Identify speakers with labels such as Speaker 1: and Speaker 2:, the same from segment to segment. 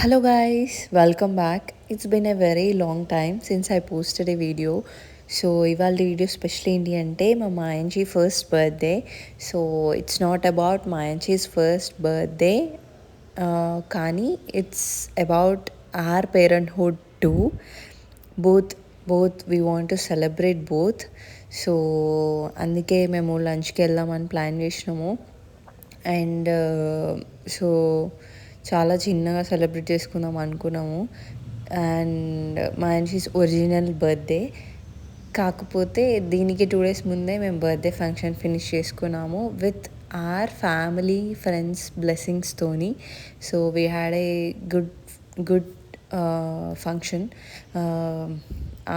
Speaker 1: Hello guys, welcome back. It's been a very long time since I posted a video. So ఇవాళ video special ఏంటి అంటే మా మాయంచి first birthday. So it's not about మాయంచీస్ first birthday, కానీ it's about our parenthood too. Both both we want to celebrate both. So అందుకే మేము లంచ్కి వెళ్దామని ప్లాన్ చేసినాము. అండ్ సో చాలా చిన్నగా సెలబ్రేట్ చేసుకుందాం అనుకున్నాము. అండ్ మా ఆయనషీస్ ఒరిజినల్ బర్త్డే. కాకపోతే దీనికి 2 days ముందే మేము బర్త్డే ఫంక్షన్ ఫినిష్ చేసుకున్నాము విత్ ఆర్ ఫ్యామిలీ ఫ్రెండ్స్ బ్లెస్సింగ్స్తోని. So we had a good function.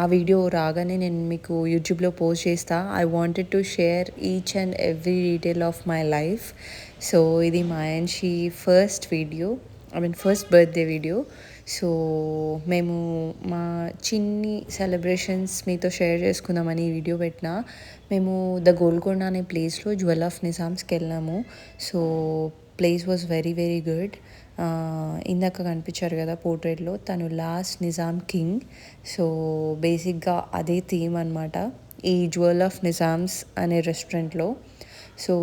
Speaker 1: ఆ వీడియో రాగానే నేను మీకు యూట్యూబ్లో పోస్ట్ చేస్తా. I wanted to share each and every detail of my life. So ఇది మా Aayanshi first birthday video. So మేము మా చిన్ని సెలబ్రేషన్స్ మీతో షేర్ చేసుకుందామని వీడియో పెట్టిన. మేము ద గోల్కొండ అనే ప్లేస్లో జ్యువెల్ ఆఫ్ నిజామ్స్కి వెళ్ళాము. So place was very very good. ఇందాక కనిపించారు కదా పోర్ట్రేట్లో, తను లాస్ట్ నిజాం కింగ్. సో బేసిక్గా అదే థీమ్ అనమాట ఈ జ్యువెల్ ఆఫ్ నిజామ్స్ అనే రెస్టారెంట్లో. సో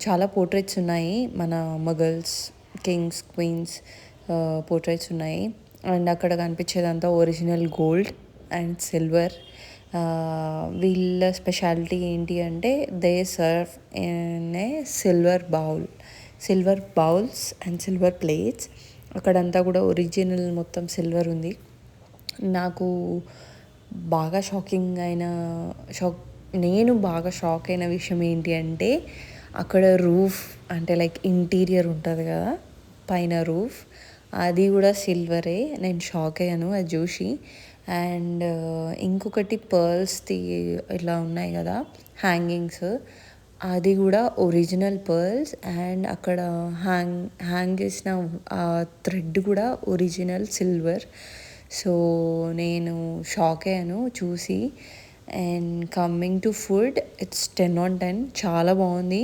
Speaker 1: చాలా పోర్ట్రేట్స్ ఉన్నాయి, మన మొఘల్స్, కింగ్స్, క్వీన్స్ పోర్ట్రేట్స్ ఉన్నాయి. అండ్ అక్కడ కనిపించేదంతా ఒరిజినల్ గోల్డ్ అండ్ సిల్వర్. వీళ్ళ స్పెషాలిటీ ఏంటి అంటే they serve in a silver bowls and silver plates. అక్కడంతా కూడా ఒరిజినల్ మొత్తం సిల్వర్ ఉంది. నాకు బాగా నేను బాగా షాక్ అయిన విషయం ఏంటి అంటే అక్కడ రూఫ్ అంటే లైక్ ఇంటీరియర్ ఉంటుంది కదా, పైన రూఫ్, అది కూడా సిల్వరే. నేను షాక్ అయ్యాను అది చూసి. అండ్ ఇంకొకటి పర్ల్స్ది ఇలా ఉన్నాయి కదా హ్యాంగింగ్స్, అది కూడా ఒరిజినల్ పర్ల్స్. అండ్ అక్కడ హ్యాంగ్ చేసిన ఆ థ్రెడ్ కూడా ఒరిజినల్ సిల్వర్. సో నేను షాక్ అయ్యాను చూసి. And coming to food, it's 10 on 10, చాలా బాగుంది.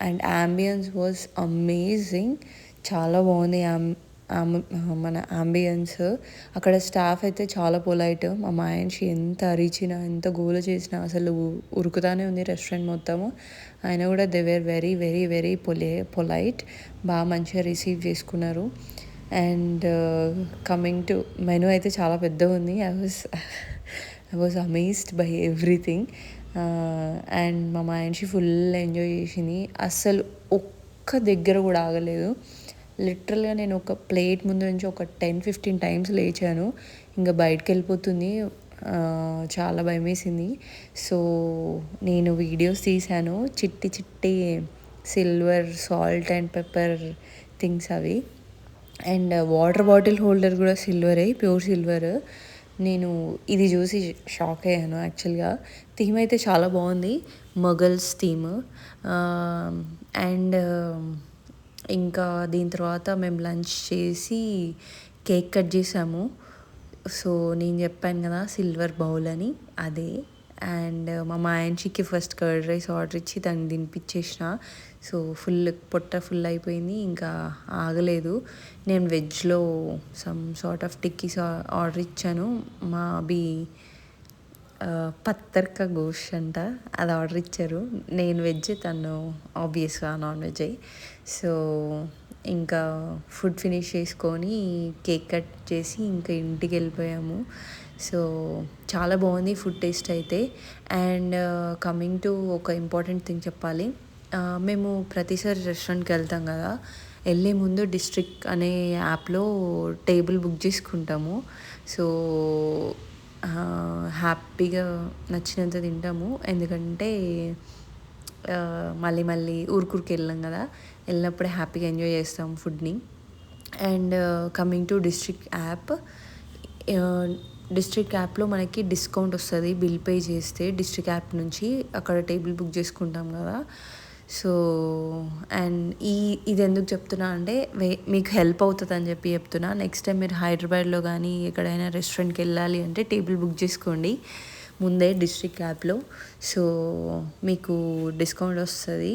Speaker 1: అండ్ యాంబియన్స్ వాజ్ అమేజింగ్, చాలా బాగుంది మన యాంబియన్స్. అక్కడ స్టాఫ్ అయితే చాలా పొలైట్. మా మాయంషి ఎంత అరిచినా ఎంత గోల చేసినా అసలు ఉరుకుతానే ఉంది రెస్టారెంట్ మొత్తము. ఆయన కూడా they were very very very polite. బాగా మంచిగా రిసీవ్ చేసుకున్నారు. అండ్ కమింగ్ టు మెనూ అయితే చాలా పెద్దగా ఉంది. I was amazed by everything. And మా మాయంషి ఫుల్ ఎంజాయ్ చేసింది. అస్సలు ఒక్క దగ్గర కూడా ఆగలేదు. లిటరల్గా నేను ఒక ప్లేట్ ముందు నుంచి ఒక 10-15 times లేచాను. ఇంకా బయటకు వెళ్ళిపోతుంది, చాలా భయం వేసింది. సో నేను వీడియోస్ తీశాను, చిట్టి చిట్టి silver salt and pepper things అవి. అండ్ వాటర్ బాటిల్ హోల్డర్ కూడా సిల్వరే, ప్యూర్ సిల్వర్. నేను ఇది చూసి షాక్ అయ్యాను. యాక్చువల్గా థీమ్ అయితే చాలా బాగుంది, మొఘల్స్ థీమ్. అండ్ ఇంకా దీని తర్వాత మేము లంచ్ చేసి కేక్ కట్ చేసాము. సో నేను చెప్పాను కదా సిల్వర్ బౌల్ అని, అదే. అండ్ మా మాయంచికి ఫస్ట్ కర్డ్ రైస్ ఆర్డర్ ఇచ్చి దాన్ని తినిపించేసిన. సో పొట్ట ఫుల్ అయిపోయింది, ఇంకా ఆగలేదు. నేను వెజ్లో some sort of tikkis order ఇచ్చాను. మా అభి పత్తర్కా గోష్ అంట, అది ఆర్డర్ ఇచ్చారు. నేను వెజ్, తను ఆబ్వియస్గా నాన్ వెజ్. సో ఇంకా ఫుడ్ ఫినిష్ చేసుకొని కేక్ కట్ చేసి ఇంకా ఇంటికి వెళ్ళిపోయాము. సో చాలా బాగుంది ఫుడ్ టేస్ట్ అయితే. అండ్ కమింగ్ టు ఒక ఇంపార్టెంట్ థింగ్ చెప్పాలి. మేము ప్రతిసారి రెస్టారెంట్కి వెళ్తాం కదా, వెళ్ళే ముందు డిస్ట్రిక్ట్ అనే యాప్లో టేబుల్ బుక్ చేసుకుంటాము. సో హ్యాపీగా నచ్చినంత తింటాము, ఎందుకంటే మళ్ళీ మళ్ళీ ఊరికి వెళ్ళాం కదా, వెళ్ళినప్పుడే హ్యాపీగా ఎంజాయ్ చేస్తాం ఫుడ్ని. అండ్ కమింగ్ టు డిస్ట్రిక్ట్ యాప్లో మనకి డిస్కౌంట్ వస్తుంది బిల్ పే చేస్తే. డిస్ట్రిక్ట్ యాప్ నుంచి అక్కడ టేబుల్ బుక్ చేసుకుంటాం కదా. సో అండ్ ఇది ఎందుకు చెప్తున్నా అంటే మీకు హెల్ప్ అవుతుంది అని చెప్పి చెప్తున్నా. నెక్స్ట్ టైం మీరు హైదరాబాద్లో కానీ ఎక్కడైనా రెస్టారెంట్కి వెళ్ళాలి అంటే టేబుల్ బుక్ చేసుకోండి ముందే డిస్ట్రిక్ట్ యాప్లో. సో మీకు డిస్కౌంట్ వస్తుంది.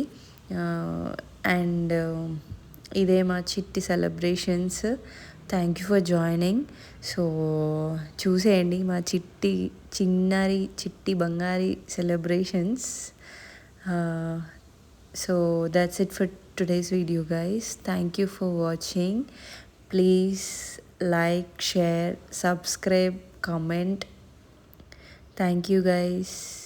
Speaker 1: అండ్ ఇదే మా చిట్టి celebrations thank you for joining. So చూసేయండి మా చిట్టి బంగారి celebrations. So that's it for today's video, guys. Thank you for watching. Please like, share, subscribe, comment. Thank you, guys.